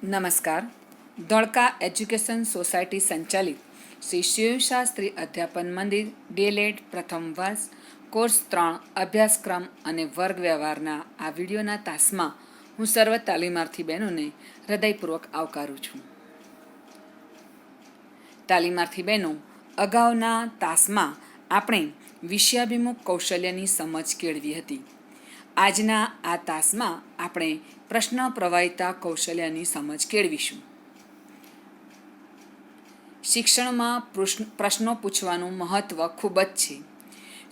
નમસ્કાર. Dholka education society સંચાલિત શ્રી શિવશાસ્ત્રી અધ્યાપન મંદિર ડીએલએડ પ્રથમ વર્ષ કોર્સ 3 અભ્યાસક્રમ અને વર્ગ વ્યવહારના આ વિડીયોના તાસમાં હું સર્વ તાલીમાર્થી બહેનોને હૃદયપૂર્વક આવકારું છું. તાલીમાર્થી બહેનો, અગાઉના તાસમાં આપણે વિષયાભિમુખ કૌશલ્યની સમજ કેળવી હતી. આજના આ તાસમાં આપણે પ્રશ્ન પ્રવાહિતા કૌશલ્યની સમજ કેળવીશું. શિક્ષણમાં પ્રશ્નો પૂછવાનું મહત્ત્વ ખૂબ જ છે.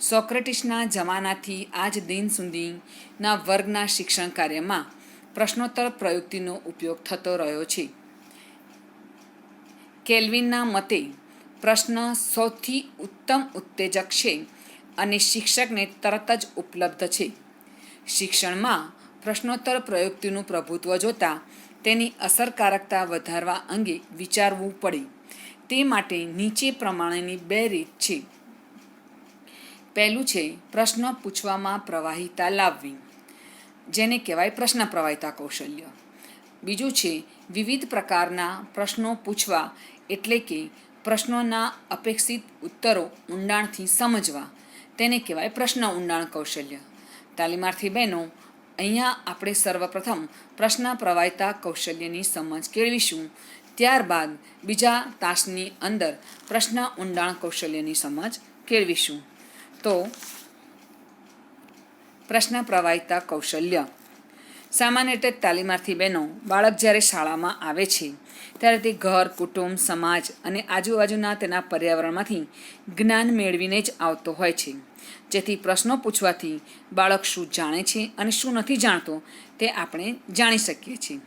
સોક્રેટિસના જમાનાથી આજ દિન સુધીના વર્ગના શિક્ષણ કાર્યમાં પ્રશ્નોત્તર પ્રયુક્તિનો ઉપયોગ થતો રહ્યો છે. કેલ્વિનના મતે પ્રશ્ન સૌથી ઉત્તમ ઉત્તેજક છે અને શિક્ષકને તરત જ ઉપલબ્ધ છે. શિક્ષણમાં પ્રશ્નોત્તર પ્રયુક્તિનું પ્રભુત્વ જોતાં તેની અસરકારકતા વધારવા અંગે વિચારવું પડે. તે માટે નીચે પ્રમાણેની 2 રીત છે. પહેલું છે પ્રશ્ન પૂછવામાં પ્રવાહિતા લાવવી, જેને કહેવાય પ્રશ્ન પ્રવાહિતા કૌશલ્ય. બીજું છે વિવિધ પ્રકારના પ્રશ્નો પૂછવા, એટલે કે પ્રશ્નોના અપેક્ષિત ઉત્તરો ઊંડાણથી સમજવા, તેને કહેવાય પ્રશ્ન ઊંડાણ કૌશલ્ય. તાલીમાર્થી બહેનો, અહીંયા આપણે સર્વપ્રથમ પ્રશ્ન પ્રવાહિતા કૌશલ્યની સમજ કેળવીશું. ત્યારબાદ બીજા તાસની અંદર પ્રશ્ન ઊંડાણ કૌશલ્યની સમજ કેળવીશું. તો પ્રશ્ન પ્રવાહિતા કૌશલ્ય. સામાન્ય રીતે તાલીમાર્થી બહેનો, બાળક જ્યારે શાળામાં આવે છે ત્યારે તે ઘર, કુટુંબ, સમાજ અને આજુબાજુના તેના પર્યાવરણમાંથી જ્ઞાન મેળવીને જ આવતો હોય છે. જેથી પ્રશ્નો પૂછવાથી બાળક શું જાણે છે અને શું નથી જાણતો તે આપણે જાણી શકીએ છીએ.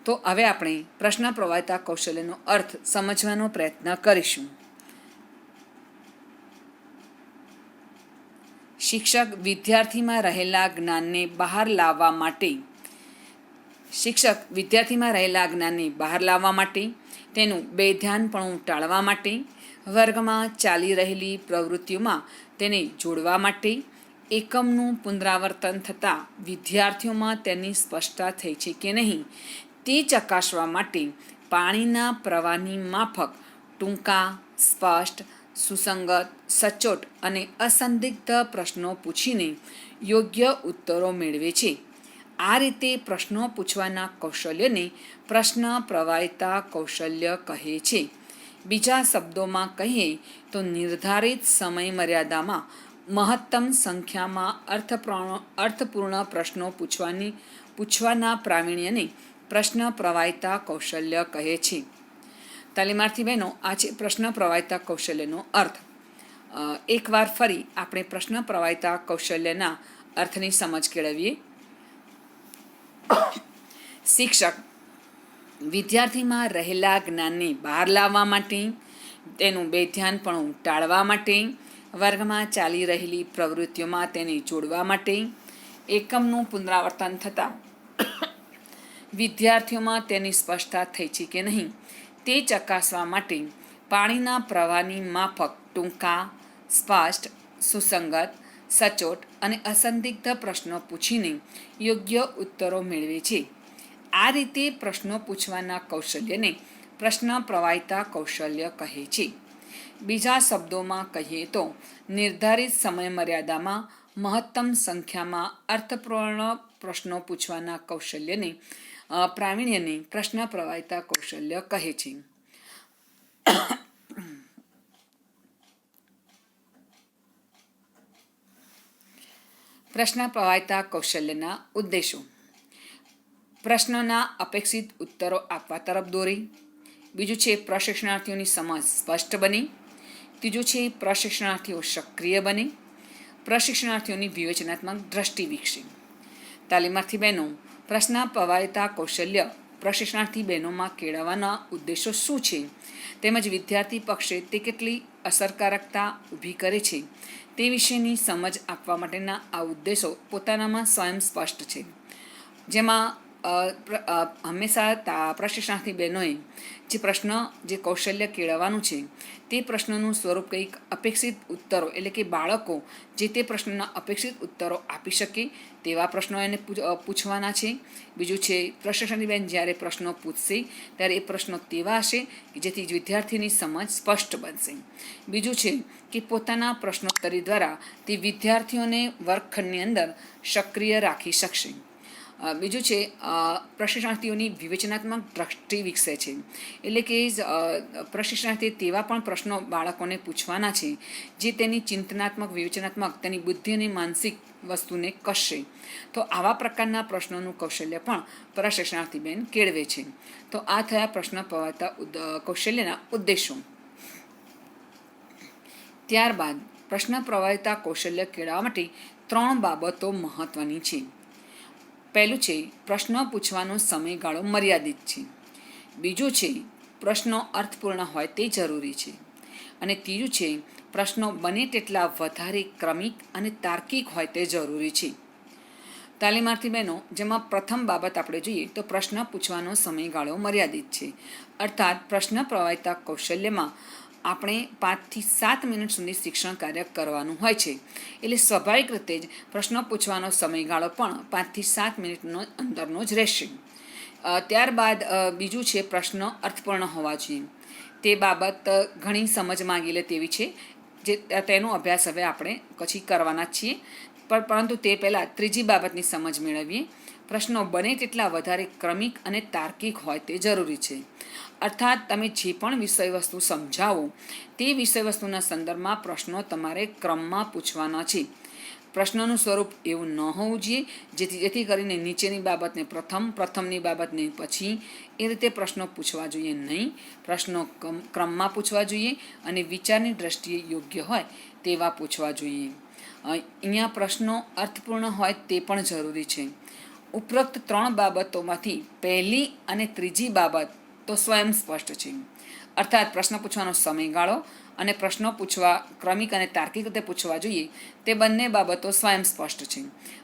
તો હવે આપણે પ્રશ્ન પ્રવાહિતા કૌશલ્યનો અર્થ સમજવાનો પ્રયત્ન કરીશું. શિક્ષક વિદ્યાર્થીમાં રહેલા જ્ઞાનને બહાર લાવવા માટે તેનું બેધ્યાનપણું ટાળવા માટે, વર્ગમાં ચાલી રહેલી પ્રવૃત્તિઓમાં તેને જોડવા માટે, એકમનું પુનરાવર્તન થતાં વિદ્યાર્થીઓમાં તેની સ્પષ્ટતા થઈ છે કે નહીં તે ચકાસવા માટે પાણીના પ્રવાહની માફક ટૂંકા, સ્પષ્ટ, સુસંગત, સચોટ અને અસંદિગ્ધ પ્રશ્નો પૂછીને યોગ્ય ઉત્તરો મેળવે છે. આ રીતે પ્રશ્નો પૂછવાના કૌશલ્યને પ્રશ્ન પ્રવાહિતા કૌશલ્ય કહે છે. બીજા શબ્દોમાં કહીએ તો નિર્ધારિત સમય મર્યાદામાં મહત્તમ સંખ્યામાં અર્થપૂર્ણ પ્રશ્નો પૂછવાના પ્રાવીણ્યને પ્રશ્ન પ્રવાહિતા કૌશલ્ય કહે છે. તાલીમાર્થી બહેનો, આ છે પ્રશ્ન પ્રવાહિતા કૌશલ્યનો અર્થ. એકવાર ફરી આપણે પ્રશ્ન પ્રવાહિતા કૌશલ્યના અર્થની સમજ કેળવીએ. શિક્ષક વિદ્યાર્થીમાં રહેલા જ્ઞાનને બહાર લાવવા માટે, તેનું બેધ્યાનપણું ટાળવા માટે, વર્ગમાં ચાલી રહેલી પ્રવૃત્તિઓમાં તેને જોડવા માટે, એકમનું પુનરાવર્તન થતાં વિદ્યાર્થીઓમાં તેની સ્પષ્ટતા થઈ છે કે નહીં તે ચકાસવા માટે પાણીના પ્રવાહની માફક ટૂંકા, સ્પષ્ટ, સુસંગત, સચોટ અને અસંદિગ્ધ પ્રશ્નો પૂછીને યોગ્ય ઉત્તરો મેળવે છે. આ રીતે પ્રશ્નો પૂછવાના કૌશલ્યને પ્રશ્ન પ્રવાહિતા કૌશલ્ય કહે છે. બીજા શબ્દોમાં કહીએ તો નિર્ધારિત સમય મર્યાદામાં મહત્તમ સંખ્યામાં અર્થપૂર્ણ પ્રશ્નો પૂછવાના કૌશલ્યને પ્રાવીણ્યને પ્રશ્ન પ્રવાહિતા કૌશલ્ય કહે છે. પ્રશ્ન પ્રવાહિતા કૌશલ્યના ઉદ્દેશો: પ્રશ્નોના અપેક્ષિત ઉત્તરો આપવા તરફ દોરી. બીજું છે પ્રશિક્ષણાર્થીઓની સમજ સ્પષ્ટ બને. ત્રીજું છે પ્રશિક્ષણાર્થીઓ સક્રિય બને. પ્રશિક્ષણાર્થીઓની વિવેચનાત્મક દ્રષ્ટિ વિકસે. તાલીમાર્થી બહેનો, પ્રશ્ન પ્રવાહિતા કૌશલ્ય પ્રશિક્ષણાર્થી બહેનોમાં કેળવવાના ઉદ્દેશો શું છે તેમજ વિદ્યાર્થી પક્ષે તે કેટલી અસરકારકતા ઊભી કરે છે તે વિશેની સમજ આપવા માટેના આ ઉદ્દેશો પોતાનામાં સ્વયં સ્પષ્ટ છે. જેમાં હંમેશા પ્રશિક્ષણાર્થી બહેનોએ જે કૌશલ્ય કેળવવાનું છે તે પ્રશ્નનું સ્વરૂપ કંઈક અપેક્ષિત ઉત્તરો, એટલે કે બાળકો જે તે પ્રશ્નના અપેક્ષિત ઉત્તરો આપી શકે તેવા પ્રશ્નો એને પૂછવાના છે. બીજું છે, પ્રશિક્ષણાર્થી બહેન જ્યારે પ્રશ્નો પૂછશે ત્યારે એ પ્રશ્નો તેવા હશે કે જેથી વિદ્યાર્થીની સમજ સ્પષ્ટ બનશે. બીજું છે કે પોતાના પ્રશ્નોત્તરી દ્વારા તે વિદ્યાર્થીઓને વર્ગખંડની અંદર સક્રિય રાખી શકશે. બીજું છે, પ્રશિક્ષણાર્થીઓની વિવેચનાત્મક દ્રષ્ટિ વિકસે છે, એટલે કે પ્રશિક્ષણાર્થીએ તેવા પણ પ્રશ્નો બાળકોને પૂછવાના છે જે તેની ચિંતનાત્મક, વિવેચનાત્મક, તેની બુદ્ધિ અને માનસિક વસ્તુને કસશે. તો આવા પ્રકારના પ્રશ્નોનું કૌશલ્ય પણ પ્રશિક્ષણાર્થી બેન કેળવે છે. તો આ થયા પ્રશ્ન પ્રવાહતા કૌશલ્યના ઉદ્દેશો. ત્યારબાદ પ્રશ્ન પ્રવાહિતા કૌશલ્ય કેળવવા માટે 3 બાબતો મહત્વની છે. પહેલું છે, પ્રશ્નો પૂછવાનો સમયગાળો મર્યાદિત છે. બીજું છે, પ્રશ્નો અર્થપૂર્ણ હોય તે જરૂરી છે. અને ત્રીજું છે, પ્રશ્નો બને તેટલા વધારે ક્રમિક અને તાર્કિક હોય તે જરૂરી છે. તાલીમાર્થી બહેનો, જેમાં પ્રથમ બાબત આપણે જોઈએ તો પ્રશ્ન પૂછવાનો સમયગાળો મર્યાદિત છે. અર્થાત પ્રશ્ન પ્રવાહિતા કૌશલ્યમાં આપણે 5 થી 7 મિનિટ સુધી શિક્ષણ કાર્ય કરવાનું હોય છે. એટલે સ્વાભાવિક રીતે જ પ્રશ્નો પૂછવાનો સમયગાળો પણ 5 થી 7 મિનિટનો અંદરનો જ રહેશે. ત્યારબાદ બીજું છે, પ્રશ્નો અર્થપૂર્ણ હોવા જોઈએ. તે બાબત ઘણી સમજ માંગી લે તેવી છે, તેનો અભ્યાસ હવે આપણે પછી કરવાના છીએ. પરંતુ તે પહેલાં ત્રીજી બાબતની સમજ મેળવીએ. પ્રશ્નો બને તેટલા વધારે ક્રમિક અને તાર્કિક હોય તે જરૂરી છે. અર્થાત તમે જે પણ વિષયવસ્તુ સમજાવો તે વિષયવસ્તુના સંદર્ભમાં પ્રશ્નો તમારે ક્રમમાં પૂછવાના છે. પ્રશ્નોનું સ્વરૂપ એવું ન હોવું જોઈએ જેથી કરીને નીચેની બાબતને પ્રથમની બાબતને પછી, એ રીતે પ્રશ્નો પૂછવા જોઈએ નહીં. પ્રશ્નો ક્રમમાં પૂછવા જોઈએ અને વિચારની દ્રષ્ટિએ યોગ્ય હોય તેવા પૂછવા જોઈએ. અહીંયા પ્રશ્નો અર્થપૂર્ણ હોય તે પણ જરૂરી છે. ઉપરોક્ત 3 બાબતોમાંથી પહેલી અને ત્રીજી બાબત તો સ્વયં સ્પષ્ટ છે. અર્થાત પ્રશ્ન પૂછવાનો સમયગાળો અને પ્રશ્નો પૂછવા ક્રમિક અને તાર્કિક રીતે પૂછવા જોઈએ તે બંને બાબતો સ્વયં સ્પષ્ટ છે.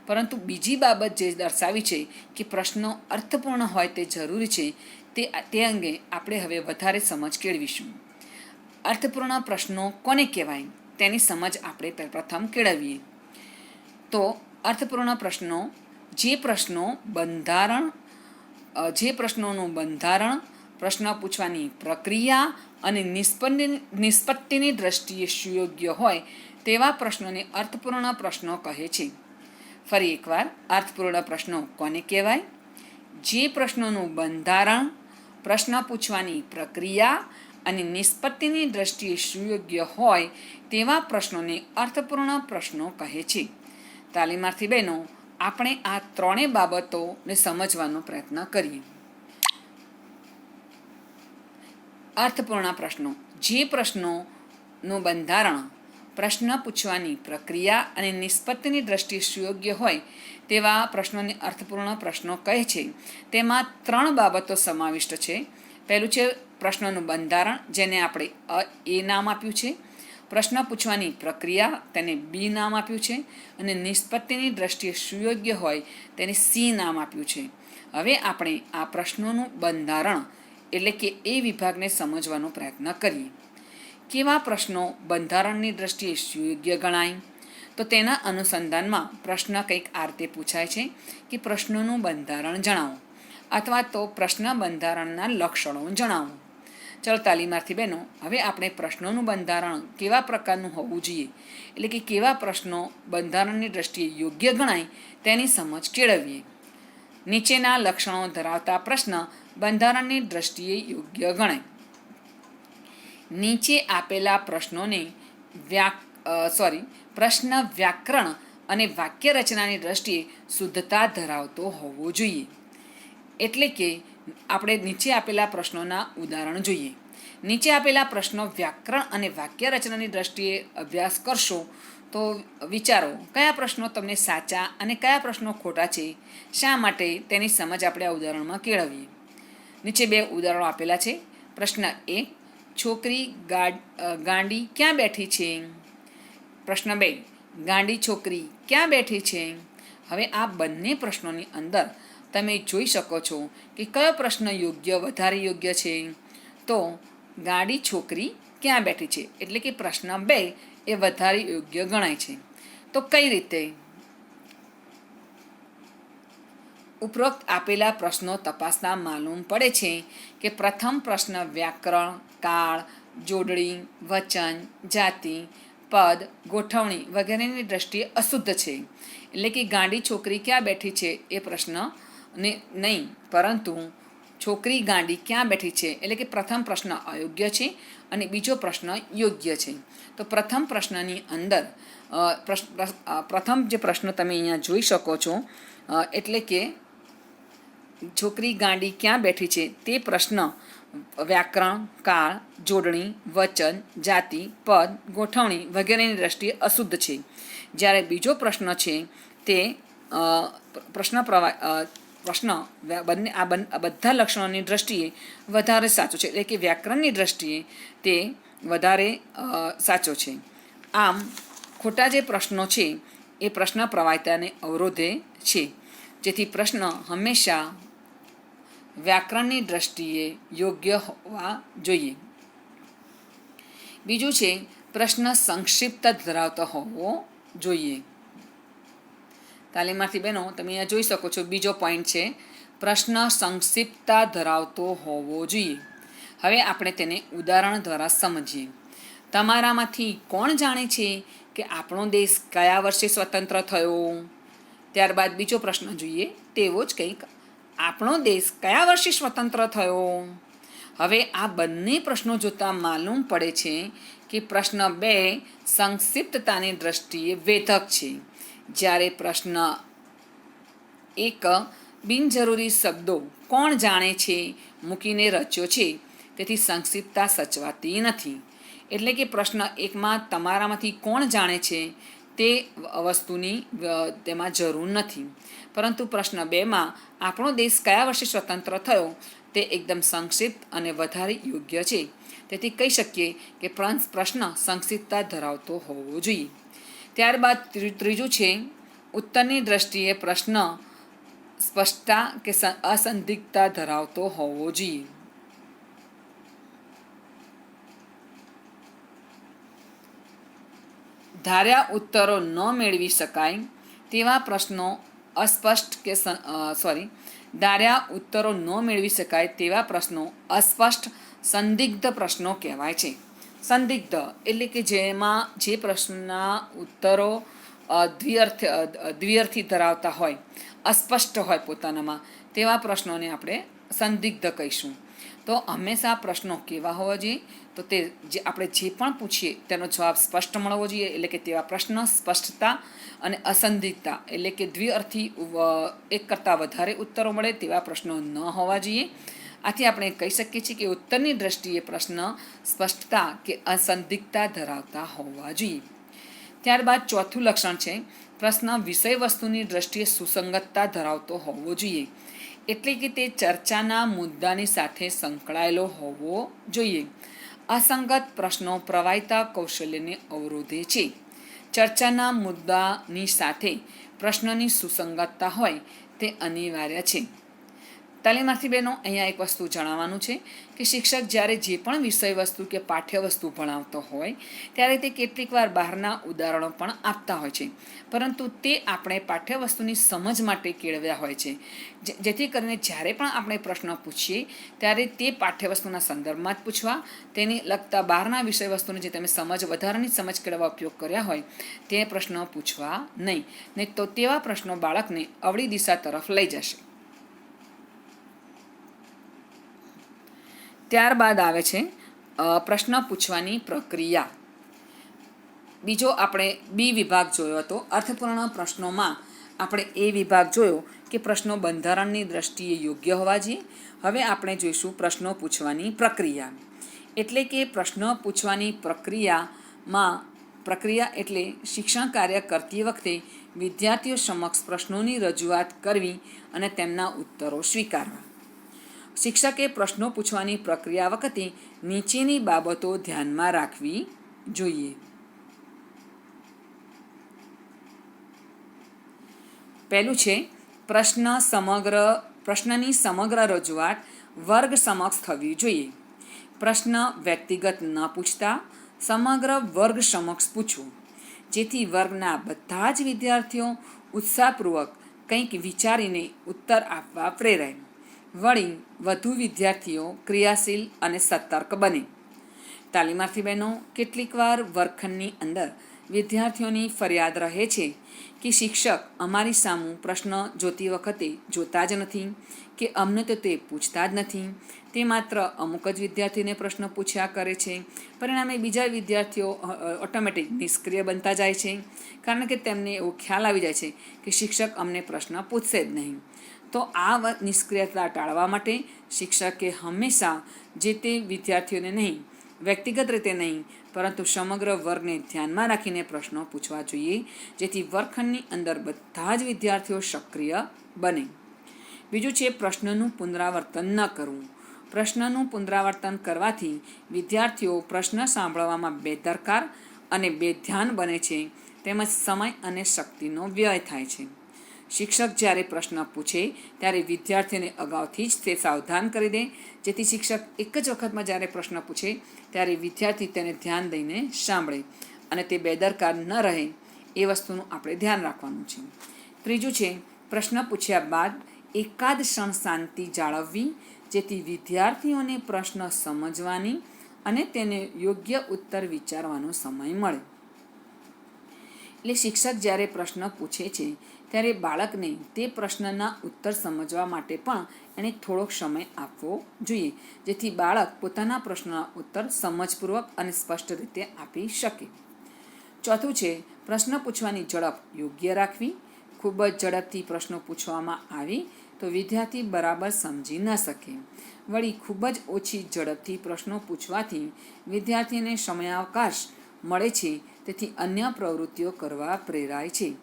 પરંતુ બીજી બાબત જે દર્શાવી છે કે પ્રશ્નો અર્થપૂર્ણ હોય તે જરૂરી છે, તે અંગે આપણે હવે વધારે સમજ કેળવીશું. અર્થપૂર્ણ પ્રશ્નો કોને કહેવાય તેની સમજ આપણે પ્રથમ કેળવીએ. તો અર્થપૂર્ણ પ્રશ્નો જે પ્રશ્નોનું બંધારણ, પ્રશ્ન પૂછવાની પ્રક્રિયા અને નિષ્પત્તિની દ્રષ્ટિએ સુયોગ્ય હોય તેવા પ્રશ્નોને અર્થપૂર્ણ પ્રશ્નો કહે છે. ફરી એકવાર, અર્થપૂર્ણ પ્રશ્નો કોને કહેવાય? જે પ્રશ્નોનું બંધારણ, પ્રશ્ન પૂછવાની પ્રક્રિયા અને નિષ્પત્તિની દ્રષ્ટિએ સુયોગ્ય હોય તેવા પ્રશ્નોને અર્થપૂર્ણ પ્રશ્નો કહે છે. તાલીમાર્થી બહેનો, આપણે આ 3 બાબતોને સમજવાનો પ્રયત્ન કરીએ. અર્થપૂર્ણ પ્રશ્નો જે પ્રશ્નોનું બંધારણ, પ્રશ્ન પૂછવાની પ્રક્રિયા અને નિષ્પત્તિની દ્રષ્ટિએ સુયોગ્ય હોય તેવા પ્રશ્નોને અર્થપૂર્ણ પ્રશ્નો કહે છે. તેમાં 3 બાબતો સમાવિષ્ટ છે. પહેલું છે પ્રશ્નોનું બંધારણ, જેને આપણે એ નામ આપ્યું છે. પ્રશ્ન પૂછવાની પ્રક્રિયા, તેને બી નામ આપ્યું છે. અને નિષ્પત્તિની દ્રષ્ટિએ સુયોગ્ય હોય તેને સી નામ આપ્યું છે. હવે આપણે આ પ્રશ્નોનું બંધારણ એટલે કે એ વિભાગને સમજવાનો પ્રયત્ન કરીએ. કેવા પ્રશ્નો બંધારણની દ્રષ્ટિએ સુયોગ્ય ગણાય? તો તેના અનુસંધાનમાં પ્રશ્ન કંઈક આ રીતે પૂછાય છે કે પ્રશ્નોનું બંધારણ જણાવો, અથવા તો પ્રશ્ન બંધારણના લક્ષણો જણાવો. ચાલો તાલીમાર્થી બહેનો, હવે આપણે પ્રશ્નોનું બંધારણ કેવા પ્રકારનું હોવું જોઈએ, એટલે કે કેવા પ્રશ્નો બંધારણની દ્રષ્ટિએ યોગ્ય ગણાય તેની સમજ કેળવીએ. નીચેના લક્ષણો ધરાવતા પ્રશ્ન બંધારણની દ્રષ્ટિએ યોગ્ય ગણાય. નીચે આપેલા પ્રશ્નોને પ્રશ્ન વ્યાકરણ અને વાક્ય રચનાની દ્રષ્ટિએ શુદ્ધતા ધરાવતો હોવો જોઈએ. એટલે કે આપણે નીચે આપેલા પ્રશ્નોના ઉદાહરણ જોઈએ. નીચે આપેલા પ્રશ્નો વ્યાકરણ અને વાક્ય રચનાની દ્રષ્ટિએ અભ્યાસ કરશો તો વિચારો કયા પ્રશ્નો તમને સાચા અને કયા પ્રશ્નો ખોટા છે, શા માટે, તેની સમજ આપણે આ ઉદાહરણમાં કેળવીએ. નીચે 2 ઉદાહરણો આપેલા છે. પ્રશ્ન 1, છોકરી ગાંડી ક્યાં બેઠી છે? પ્રશ્ન 2, ગાંડી છોકરી ક્યાં બેઠી છે? હવે આ બંને પ્રશ્નોની અંદર તમે જોઈ શકો છો કે કયો પ્રશ્ન વધારે યોગ્ય છે. તો ગાડી છોકરી ક્યાં બેઠી છે, એટલે કે પ્રશ્ન 2 એ વધારે યોગ્ય ગણાય છે. તો કઈ રીતે? ઉપરોક્ત આપેલા પ્રશ્નો તપાસતા માલુમ પડે છે કે પ્રથમ પ્રશ્ન વ્યાકરણ, કાળ, જોડણી, વચન, જાતિ, પદ, ગોઠવણી વગેરેની દ્રષ્ટિએ અશુદ્ધ છે. એટલે કે ગાડી છોકરી ક્યાં બેઠી છે એ પ્રશ્ન નહીં, પરંતુ છોકરી ગાડી ક્યાં બેઠી છે એટલે કે પ્રથમ પ્રશ્ન અયોગ્ય છે અને બીજો પ્રશ્ન યોગ્ય છે. તો પ્રથમ પ્રશ્નની અંદર પ્રથમ જે પ્રશ્ન તમે અહીંયા જોઈ શકો છો, એટલે કે છોકરી ગાડી ક્યાં બેઠી છે તે પ્રશ્ન વ્યાકરણ, કાળ, જોડણી, વચન, જાતિ, પદ, ગોઠવણી વગેરેની દ્રષ્ટિએ અશુદ્ધ છે. જ્યારે બીજો પ્રશ્ન છે તે પ્રશ્ન બંને આ બધા લક્ષણોની દ્રષ્ટિએ વધારે સાચો છે, એટલે કે વ્યાકરણની દ્રષ્ટિએ તે વધારે સાચો છે. આમ ખોટા જે પ્રશ્નો છે એ પ્રશ્ન પ્રવાહિતાને અવરોધે છે, જેથી પ્રશ્ન હંમેશા વ્યાકરણની દ્રષ્ટિએ યોગ્ય હોવા જોઈએ. બીજું છે પ્રશ્ન સંક્ષિપ્ત ધરાવતો હોવો જોઈએ. તાલીમાર્થી બહેનો તમે અહીંયા જોઈ શકો છો, બીજો પોઈન્ટ છે પ્રશ્ન સંક્ષિપ્તતા ધરાવતો હોવો જોઈએ. હવે આપણે તેને ઉદાહરણ દ્વારા સમજીએ. તમારામાંથી કોણ જાણે છે કે આપણો દેશ કયા વર્ષે સ્વતંત્ર થયો? ત્યારબાદ બીજો પ્રશ્ન જોઈએ તેવો જ કંઈક, આપણો દેશ કયા વર્ષે સ્વતંત્ર થયો? હવે આ બંને પ્રશ્નો જોતાં માલુમ પડે છે કે પ્રશ્ન 2 સંક્ષિપ્તતાની દ્રષ્ટિએ વેધક છે, જ્યારે પ્રશ્ન 1 બિનજરૂરી શબ્દો કોણ જાણે છે મૂકીને રચ્યો છે, તેથી સંક્ષિપ્તતા સચવાતી નથી. એટલે કે પ્રશ્ન 1માં તમારામાંથી કોણ જાણે છે તે વસ્તુની તેમાં જરૂર નથી, પરંતુ પ્રશ્ન 2માં આપણો દેશ કયા વર્ષે સ્વતંત્ર થયો તે એકદમ સંક્ષિપ્ત અને વધારે યોગ્ય છે. તેથી કહી શકીએ કે પ્રશ્ન સંક્ષિપ્તતા ધરાવતો હોવો જોઈએ. ત્યારબાદ ત્રીજું છે ઉત્તરની દ્રષ્ટિએ પ્રશ્ન સ્પષ્ટતા કે અસંદિગ્ધતા ધરાવતો હોવો જોઈએ. ધાર્યા ઉત્તરો ન મેળવી શકાય તેવા પ્રશ્નો ધાર્યા ઉત્તરો ન મેળવી શકાય તેવા પ્રશ્નો અસ્પષ્ટ સંદિગ્ધ પ્રશ્નો કહેવાય છે. સંદિગ્ધ એટલે કે જેમાં જે પ્રશ્નના ઉત્તરો દ્વિઅર્થી ધરાવતા હોય, અસ્પષ્ટ હોય પોતાનામાં, તેવા પ્રશ્નોને આપણે સંદિગ્ધ કહીશું. તો હંમેશા પ્રશ્નો કેવા હોવા જોઈએ? તો તે જે આપણે જે પણ પૂછીએ તેનો જવાબ સ્પષ્ટ મળવો જોઈએ. એટલે કે તેવા પ્રશ્ન સ્પષ્ટતા અને અસંદિગ્ધતા એટલે કે દ્વિઅર્થી એક કરતાં વધારે ઉત્તરો મળે તેવા પ્રશ્નો ન હોવા જોઈએ. આથી આપણે કહી શકીએ છીએ કે ઉત્તરની દ્રષ્ટિએ પ્રશ્ન સ્પષ્ટતા કે અસંદિગ્ધતા ધરાવતા હોવા જોઈએ. ત્યારબાદ ચોથું લક્ષણ છે પ્રશ્ન વિષય વસ્તુની દ્રષ્ટિએ સુસંગતતા ધરાવતો હોવો જોઈએ. એટલે કે તે ચર્ચાના મુદ્દાની સાથે સંકળાયેલો હોવો જોઈએ. અસંગત પ્રશ્નો પ્રવાહિતા કૌશલ્યને અવરોધે છે. ચર્ચાના મુદ્દાની સાથે પ્રશ્નની સુસંગતતા હોય તે અનિવાર્ય છે. તાલીમાર્થી બહેનો અહીંયા એક વસ્તુ જણાવવાનું છે કે શિક્ષક જ્યારે જે પણ વિષય વસ્તુ કે પાઠ્ય વસ્તુ ભણાવતો હોય ત્યારે તે કેટલીક વાર બહારના ઉદાહરણો પણ આપતા હોય છે, પરંતુ તે આપણે પાઠ્ય વસ્તુની સમજ માટે કેળવ્યા હોય છે, જેથી કરીને જ્યારે પણ આપણે પ્રશ્ન પૂછીએ ત્યારે તે પાઠ્ય વસ્તુના સંદર્ભમાં જ પૂછવા, તેને લગતા બહારના વિષય વસ્તુની જે તમે વધારાની સમજ કેળવવા ઉપયોગ કર્યા હોય તે પ્રશ્નો પૂછવા નહીં તો તેવા પ્રશ્નો બાળકને અવળી દિશા તરફ લઈ જશે. ત્યારબાદ આવે છે પ્રશ્ન પૂછવાની પ્રક્રિયા. બીજો આપણે બી વિભાગ જોયો હતો. અર્થપૂર્ણ પ્રશ્નોમાં આપણે એ વિભાગ જોયો કે પ્રશ્નો બંધારણની દ્રષ્ટિએ યોગ્ય હોવા જોઈએ. હવે આપણે જોઈશું પ્રશ્નો પૂછવાની પ્રક્રિયા. એટલે કે પ્રશ્ન પૂછવાની પ્રક્રિયા એટલે શિક્ષણ કાર્ય કરતી વખતે વિદ્યાર્થીઓ સમક્ષ પ્રશ્નોની રજૂઆત કરવી અને તેમના ઉત્તરો સ્વીકારવા. શિક્ષકે પ્રશ્નો પૂછવાની પ્રક્રિયા વખતે નીચેની બાબતો ધ્યાનમાં રાખવી જોઈએ. પહેલું છે પ્રશ્નની સમગ્ર રજૂઆત વર્ગ સમક્ષ થવી જોઈએ. પ્રશ્ન વ્યક્તિગત ન પૂછતા સમગ્ર વર્ગ સમક્ષ પૂછવો, જેથી વર્ગના બધા જ વિદ્યાર્થીઓ ઉત્સાહપૂર્વક કંઈક વિચારીને ઉત્તર આપવા પ્રેરાય. વળી વધુ વિદ્યાર્થીઓ ક્રિયાશીલ અને સતર્ક બને. તાલીમાર્થી બહેનો, કેટલીકવાર વર્ગખંડની અંદર વિદ્યાર્થીઓની ફરિયાદ રહે છે કે શિક્ષક અમારી સામું પ્રશ્ન જોતી વખતે જોતા જ નથી કે અમને તો તે પૂછતા જ નથી. તે માત્ર અમુક જ વિદ્યાર્થીને પ્રશ્ન પૂછ્યા કરે છે. પરિણામે બીજા વિદ્યાર્થીઓ ઓટોમેટિક નિષ્ક્રિય બનતા જાય છે, કારણ કે તેમને એવો ખ્યાલ આવી જાય છે કે શિક્ષક અમને પ્રશ્ન પૂછશે જ નહીં. તો આ નિષ્ક્રિયતા ટાળવા માટે શિક્ષકે હંમેશા જે તે વિદ્યાર્થીઓને નહીં, વ્યક્તિગત રીતે નહીં, પરંતુ સમગ્ર વર્ગને ધ્યાનમાં રાખીને પ્રશ્નો પૂછવા જોઈએ, જેથી વર્ગખંડની અંદર બધા જ વિદ્યાર્થીઓ સક્રિય બને. બીજું છે પ્રશ્નનું પુનરાવર્તન ન કરવું. પ્રશ્નનું પુનરાવર્તન કરવાથી વિદ્યાર્થીઓ પ્રશ્ન સાંભળવામાં બેદરકાર અને બેધ્યાન બને છે, તેમજ સમય અને શક્તિનો વ્યય થાય છે. શિક્ષક જ્યારે પ્રશ્ન પૂછે ત્યારે વિદ્યાર્થીઓને અગાઉથી જ તે સાવધાન કરી દે, જેથી શિક્ષક એક જ વખતમાં જ્યારે પ્રશ્ન પૂછે ત્યારે વિદ્યાર્થી તેને ધ્યાન દઈને સાંભળે અને તે બેદરકાર ન રહે, એ વસ્તુનું આપણે ધ્યાન રાખવાનું છે. ત્રીજું છે પ્રશ્ન પૂછ્યા બાદ એકાદ ક્ષણ શાંતિ જાળવવી, જેથી વિદ્યાર્થીઓને પ્રશ્ન સમજવાની અને તેને યોગ્ય ઉત્તર વિચારવાનો સમય મળે. એટલે શિક્ષક જ્યારે પ્રશ્ન પૂછે છે ત્યારે બાળકને તે પ્રશ્નના ઉત્તર સમજવા માટે પણ એને થોડોક સમય આપવો જોઈએ, જેથી બાળક પોતાના પ્રશ્નના ઉત્તર સમજપૂર્વક અને સ્પષ્ટ રીતે આપી શકે. ચોથું છે પ્રશ્ન પૂછવાની ઝડપ યોગ્ય રાખવી. ખૂબ જ ઝડપથી પ્રશ્નો પૂછવામાં આવે તો વિદ્યાર્થી બરાબર સમજી ન શકે. વળી ખૂબ જ ઓછી ઝડપથી પ્રશ્નો પૂછવાથી વિદ્યાર્થીને સમયાવકાશ મળે છે, તેથી અન્ય પ્રવૃત્તિઓ કરવા પ્રેરાય છે.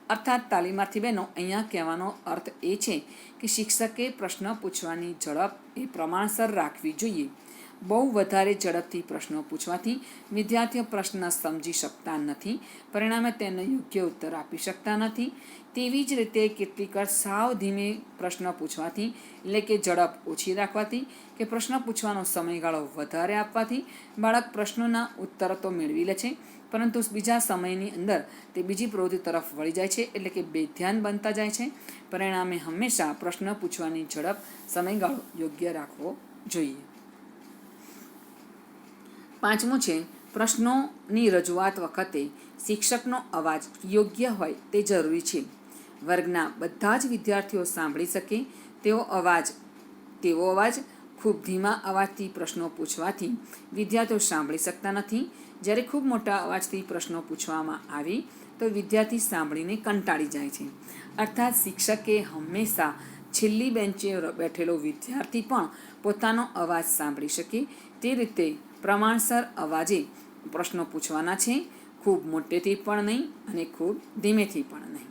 અર્થાત તાલીમાર્થી બહેનો, અહીંયા કહેવાનો અર્થ એ છે કે શિક્ષકે પ્રશ્ન પૂછવાની ઝડપ એ પ્રમાણસર રાખવી જોઈએ. બહુ વધારે ઝડપથી પ્રશ્નો પૂછવાથી વિદ્યાર્થીઓ પ્રશ્ન સમજી શકતા નથી, પરિણામે તેને યોગ્ય ઉત્તર આપી શકતા નથી. તેવી જ રીતે કેટલીકવાર સાવ ધીમે પ્રશ્ન પૂછવાથી, એટલે કે ઝડપ ઓછી રાખવાથી કે પ્રશ્ન પૂછવાનો સમયગાળો વધારે આપવાથી બાળક પ્રશ્નોના ઉત્તર તો મેળવી લે છે, પરંતુ બીજા સમયની અંદર તે બીજી પ્રવૃત્તિ તરફ વળી જાય છે, એટલે કે બેધ્યાન બનતા જાય છે. પરિણામે હંમેશા પ્રશ્ન પૂછવાની ઝડપ, સમયગાળો યોગ્ય રાખવો જોઈએ. પાંચમું છે પ્રશ્નોની રજૂઆત વખતે શિક્ષકનો અવાજ યોગ્ય હોય તે જરૂરી છે. વર્ગના બધા જ વિદ્યાર્થીઓ સાંભળી શકે તેવો અવાજ ખૂબ ધીમા અવાજથી પ્રશ્નો પૂછવાથી વિદ્યાર્થીઓ સાંભળી શકતા નથી. જ્યારે ખૂબ મોટા અવાજથી પ્રશ્નો પૂછવામાં આવે તો વિદ્યાર્થી સાંભળીને કંટાળી જાય છે. અર્થાત શિક્ષકે હંમેશા છેલ્લી બેન્ચે બેઠેલો વિદ્યાર્થી પણ પોતાનો અવાજ સાંભળી શકે તે રીતે પ્રમાણસર અવાજે પ્રશ્નો પૂછવાના છે. ખૂબ મોટેથી પણ નહીં અને ખૂબ ધીમેથી પણ નહીં.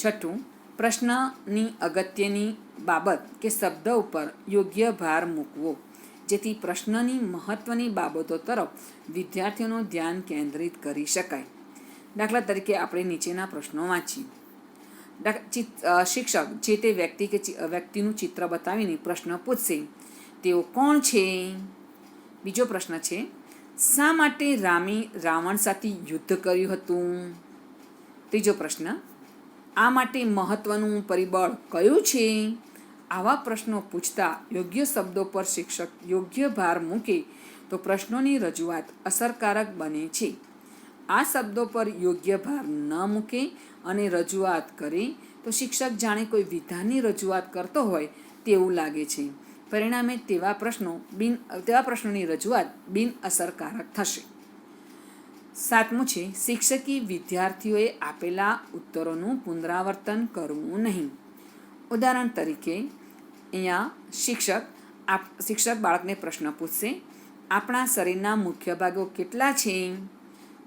છઠ્ઠું, પ્રશ્નની અગત્યની બાબત કે શબ્દ ઉપર યોગ્ય ભાર મૂકવો, જેથી પ્રશ્નની મહત્ત્વની બાબતો તરફ વિદ્યાર્થીઓનું ધ્યાન કેન્દ્રિત કરી શકાય. દાખલા તરીકે આપણે નીચેના પ્રશ્નો વાંચીએ. શિક્ષક જે તે વ્યક્તિનું ચિત્ર બતાવીને પ્રશ્ન પૂછશે, તેઓ કોણ છે? બીજો પ્રશ્ન છે, શા માટે રામે રાવણ સાથે યુદ્ધ કર્યું હતું? ત્રીજો પ્રશ્ન, આ માટે મહત્ત્વનું પરિબળ કયું છે? આવા પ્રશ્નો પૂછતા યોગ્ય શબ્દો પર શિક્ષક યોગ્ય ભાર મૂકે તો પ્રશ્નોની રજૂઆત અસરકારક બને છે. આ શબ્દો પર યોગ્ય ભાર ન મૂકે અને રજૂઆત કરે તો શિક્ષક જાણે કોઈ વિધાનની રજૂઆત કરતો હોય તેવું લાગે છે. પરિણામે તેવા પ્રશ્નોની રજૂઆત બિન અસરકારક થશે. સાતમું છે, શિક્ષકે વિદ્યાર્થીઓએ આપેલા ઉત્તરોનું પુનરાવર્તન કરવું નહીં. ઉદાહરણ તરીકે અહીંયા શિક્ષક બાળકને પ્રશ્ન પૂછશે, આપણા શરીરના મુખ્ય ભાગો કેટલા છે?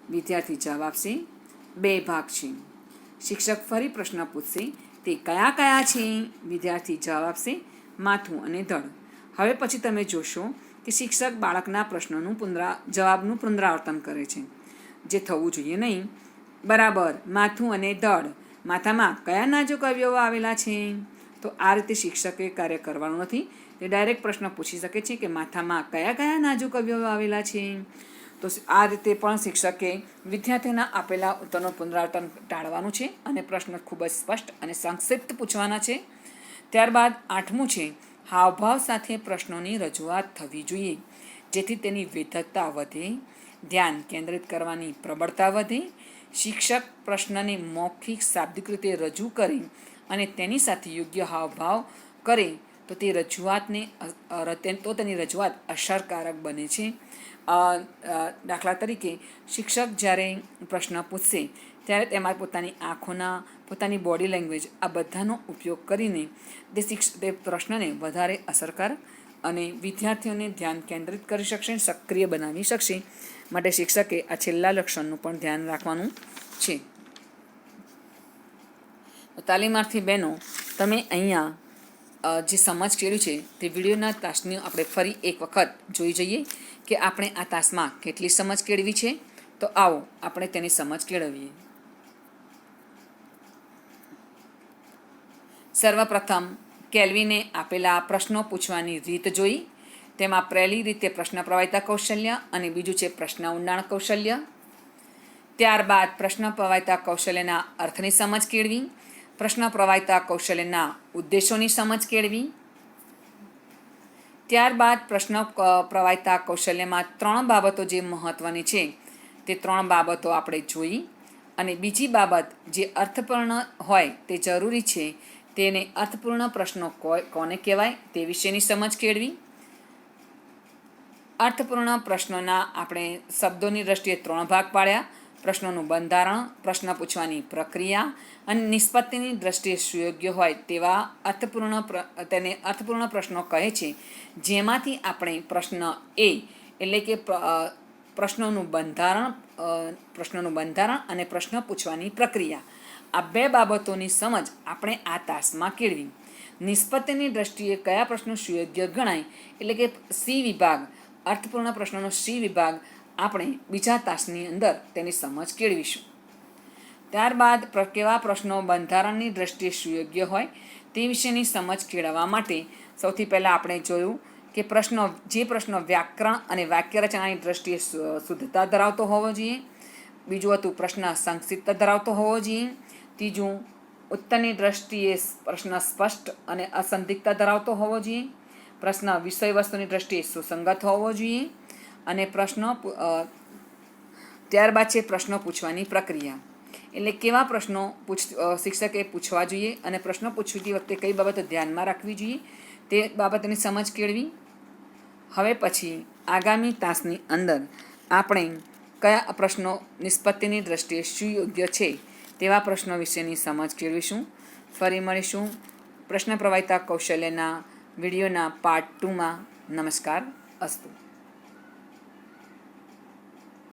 વિદ્યાર્થી જવાબ આપશે, 2 ભાગ છે. શિક્ષક ફરી પ્રશ્ન પૂછશે, તે કયા કયા છે? વિદ્યાર્થી જવાબ આપશે, માથું અને ધડ. હવે પછી તમે જોશો કે શિક્ષક બાળકના પ્રશ્નોનું જવાબનું પુનરાવર્તન કરે છે, જે થવું જોઈએ નહીં. બરાબર, માથું અને ધડ. માથામાં કયા નાજુક અવયવો આવેલા છે? તો આ રીતે શિક્ષકે કાર્ય કરવાનું નથી. તે ડાયરેક્ટ પ્રશ્ન પૂછી શકે છે કે માથામાં કયા કયા નાજુક અવયવો આવેલા છે. તો આ રીતે પણ શિક્ષકે વિદ્યાર્થીઓના આપેલા ઉત્તરનું પુનરાવર્તન ટાળવાનું છે અને પ્રશ્ન ખૂબ જ સ્પષ્ટ અને સંક્ષિપ્ત પૂછવાના છે. ત્યારબાદ 8મું છે, હાવભાવ સાથે પ્રશ્નોની રજૂઆત થવી જોઈએ, જેથી તેની વેધકતા વધે, ધ્યાન કેન્દ્રિત કરવાની પ્રબળતા વધે. શિક્ષક પ્રશ્નને મૌખિક શાબ્દિક રીતે રજૂ કરે અને તેની સાથે યોગ્ય હાવભાવ કરે તો તેની રજૂઆત અસરકારક બને છે. દાખલા તરીકે શિક્ષક જ્યારે પ્રશ્ન પૂછશે ત્યારે તેમાં પોતાની આંખોના, પોતાની બોડી લેંગ્વેજ આ બધાનો ઉપયોગ કરીને તે પ્રશ્નને વધારે અસરકારક અને વિદ્યાર્થીઓને ધ્યાન કેન્દ્રિત કરી શકશે, સક્રિય બનાવી શકશે. માટે શિક્ષકે આ છેલ્લા લક્ષણનું પણ ધ્યાન રાખવાનું છે. તાલીમાર્થી બહેનો, તમે અહીંયા જે સમજ કેળવી છે તે વિડીયોના તાસની આપણે ફરી એક વખત જોઈ જઈએ કે આપણે આ તાસમાં કેટલી સમજ કેળવી છે. તો આવો આપણે તેની સમજ કેળવીએ. સર્વપ્રથમ કેલ્વિને આપેલા પ્રશ્નો પૂછવાની રીત જોઈ. તેમાં પહેલી રીતે પ્રશ્ન પ્રવાહિતા કૌશલ્ય અને બીજું છે પ્રશ્ન ઊંડાણ કૌશલ્ય. ત્યારબાદ પ્રશ્ન પ્રવાહિતા કૌશલ્યના અર્થની સમજ કેળવી, પ્રશ્ન પ્રવાહિતા કૌશલ્યના ઉદ્દેશોની સમજ કેળવી. ત્યારબાદ પ્રશ્ન પ્રવાહિતા કૌશલ્યમાં 3 બાબતો જે મહત્ત્વની છે તે 3 બાબતો આપણે જોઈ અને બીજી બાબત જે અર્થપૂર્ણ હોય તે જરૂરી છે તેને અર્થપૂર્ણ પ્રશ્નો કોને કહેવાય તે વિશેની સમજ કેળવી. અર્થપૂર્ણ પ્રશ્નોના આપણે શબ્દોની દ્રષ્ટિએ 3 ભાગ પાડ્યા: પ્રશ્નોનું બંધારણ, પ્રશ્ન પૂછવાની પ્રક્રિયા અને નિષ્પત્તિની દ્રષ્ટિએ સુયોગ્ય હોય તેવા અર્થપૂર્ણ પ્રશ્નો કહે છે, જેમાંથી આપણે પ્રશ્ન એ એટલે કે પ્રશ્નોનું બંધારણ અને પ્રશ્ન પૂછવાની પ્રક્રિયા આ 2 બાબતોની સમજ આપણે આ તાસમાં કેળવી. નિષ્પત્તિની દ્રષ્ટિએ કયા પ્રશ્નો સુયોગ્ય ગણાય એટલે કે સી વિભાગ, અર્થપૂર્ણ પ્રશ્નોનો સી વિભાગ આપણે બીજા તાસની અંદર તેની સમજ કેળવીશું. ત્યારબાદ કેવા પ્રશ્નો બંધારણની દ્રષ્ટિએ સુયોગ્ય હોય તે વિશેની સમજ કેળવવા માટે સૌથી પહેલાં આપણે જોયું કે જે પ્રશ્નો વ્યાકરણ અને વાક્ય રચનાની દ્રષ્ટિએ શુદ્ધતા ધરાવતો હોવો જોઈએ. બીજું હતું પ્રશ્ન સંક્ષિપ્ત ધરાવતો હોવો જોઈએ. ત્રીજું, ઉત્તરની દ્રષ્ટિએ પ્રશ્ન સ્પષ્ટ અને અસંદિગ્ધતા ધરાવતો હોવો જોઈએ. પ્રશ્ન વિષય વસ્તુની દ્રષ્ટિએ સુસંગત હોવો જોઈએ. અને ત્યારબાદ છે પ્રશ્નો પૂછવાની પ્રક્રિયા, એટલે કેવા પ્રશ્નો શિક્ષકે પૂછવા જોઈએ અને પ્રશ્નો પૂછતી વખતે કઈ બાબતો ધ્યાનમાં રાખવી જોઈએ તે બાબતની સમજ કેળવી. હવે પછી આગામી તાસની અંદર આપણે કયા પ્રશ્નો નિષ્પત્તિની દ્રષ્ટિએ સુયોગ્ય છે તેવા પ્રશ્નો વિશેની સમજ કેળવીશું. ફરી મળીશું પ્રશ્ન પ્રવાહિતા કૌશલ્યના વિડીયોના પાર્ટ 2માં. નમસ્કાર. અસ્તુ.